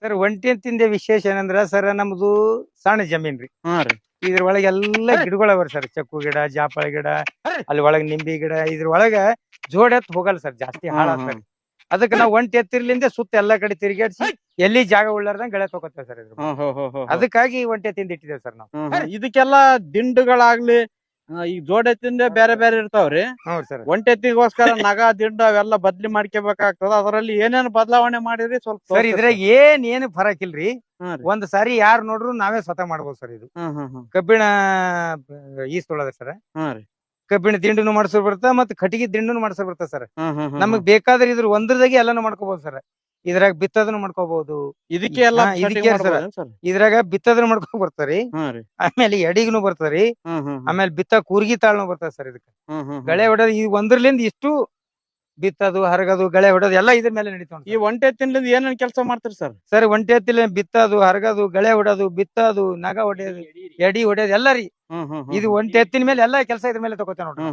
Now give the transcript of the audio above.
Sir ಒಂಟಿ ಎತ್ತಿಂದ ವಿಶೇಷ ಏನಂದ್ರ ಸರ್ ನಮ್ದು ಸಣ್ಣ ಜಮೀನ್ ರೀ. ಹಾ ರೀ. ಇದ್ರ ಒಳಗೆ ಎಲ್ಲಾ ಗಿಡಗಳು ಅವ ಸರ್. ಚಕ್ಕು ಗಿಡ, ಜಾಪಳ ಗಿಡ, ಅಲ್ಲಿ ಒಳಗ್ ನಿಂಬಿ ಗಿಡ. ಇದ್ರ ಒಳಗ ಜೋಡ್ ಎತ್ ಹೋಗಲ್ಲ ಸರ್, ಜಾಸ್ತಿ ಹಾಳಾಗ್ತಾರೆ. ಅದಕ್ಕೆ ನಾವು ಒಂಟಿ ಎತ್ತಿರ್ಲಿಂದ ಸುತ್ತ ಎಲ್ಲಾ ಕಡೆ ತಿರುಗಾಡ್ಸಿ ಎಲ್ಲಿ ಜಾಗ ಉಳ್ಳಾರ್ದಂಗ ಗೆಳೆ ತಗೋತೇವೆ ಸರ್. ಅದಕ್ಕಾಗಿ ಒಂಟಿ ಎತ್ತಿಂದ ಇಟ್ಟಿದ್ದೇವೆ ಸರ್ ನಾವು. ಇದಕ್ಕೆಲ್ಲಾ ದಿಂಡುಗಳಾಗ್ಲಿ ಈಗ ಜೋಡೆತ್ತಿಂದ ಬೇರೆ ಬೇರೆ ಇರ್ತಾವ್ರಿ. ಹೌದು ಸರ್. ಒಂಟೆತ್ತಿಗೋಸ್ಕರ ನಗ ದಿಂಡು ಅವೆಲ್ಲ ಬದ್ಲಿ ಮಾಡ್ಕೋಬೇಕಾಗ್ತದ. ಅದರಲ್ಲಿ ಏನೇನ್ ಬದಲಾವಣೆ ಮಾಡಿರಿ ಸ್ವಲ್ಪ ಸರ್ ಇದ್ರಾಗ ಏನು ಫರಕ್ ಇಲ್ರಿ. ಒಂದ್ ಸಾರಿ ಯಾರು ನೋಡ್ರು ನಾವೇ ಸ್ವತಃ ಮಾಡ್ಬೋದು ಸರ್. ಇದು ಕಬ್ಬಿಣ ಈಸ್ತೊಳದ ಸರ್. ಕಬ್ಬಿಣ ದಿಂಡುನು ಮಾಡ್ಸೋ ಬರ್ತಾ ಮತ್ತ್ ಕಟ್ಟಿಗೆ ದಿಂಡುನು ಮಾಡ್ಸೋ ಬರ್ತಾ ಸರ್. ನಮಗ್ ಬೇಕಾದ್ರೆ ಇದ್ರ ಒಂದ್ರದಾಗೆ ಎಲ್ಲಾನು ಮಾಡ್ಕೋಬಹುದು ಸರ್. ಇದ್ರಾಗ ಬಿತ್ತದನು ಮಾಡ್ಕೋಬಹುದು. ಇದಕ್ಕೆ ಎಲ್ಲ ಇದ್ರಾಗ ಬಿತ್ತದನು ಮಾಡ್ಕೊ ಬರ್ತಾರಿ. ಆಮೇಲೆ ಎಡಿಗ್ನು ಬರ್ತಾರಿ. ಆಮೇಲೆ ಬಿತ್ತ ಕೂರ್ಗಿ ತಾಳ್ನು ಬರ್ತದ ಸರ್. ಇದಕ್ಕೆ ಗಳೆ ಹೊಡೋದು ಈ ಒಂದ್ರಲಿಂದ ಇಷ್ಟು ಬಿತ್ತದು, ಹರಗದು, ಗಳೆ ಹೊಡೋದು ಎಲ್ಲ ಇದ್ರ ಮೇಲೆ ನಡೀತಾವ. ಈ ಒಂಟೆ ಎತ್ತಿನಿಂದ ಏನೇನ್ ಕೆಲಸ ಮಾಡ್ತೀರಿ ಸರ್? ಸರ್ ಒಂಟೆ ಎತ್ತಿನ ಬಿತ್ತದು, ಹರಗದು, ಗಳೆ ಹೊಡೋದು, ಬಿತ್ತದು, ನಗ ಹೊಡೆಯೋದು, ಎಡಿ ಹೊಡೆಯೋದು ಎಲ್ಲ ರೀ. ಇದು ಒಂಟೆ ಎತ್ತಿನ ಮೇಲೆ ಎಲ್ಲಾ ಕೆಲಸ ಇದ್ರ ಮೇಲೆ ತಗೋತೇವೆ ನೋಡ್ರಿ.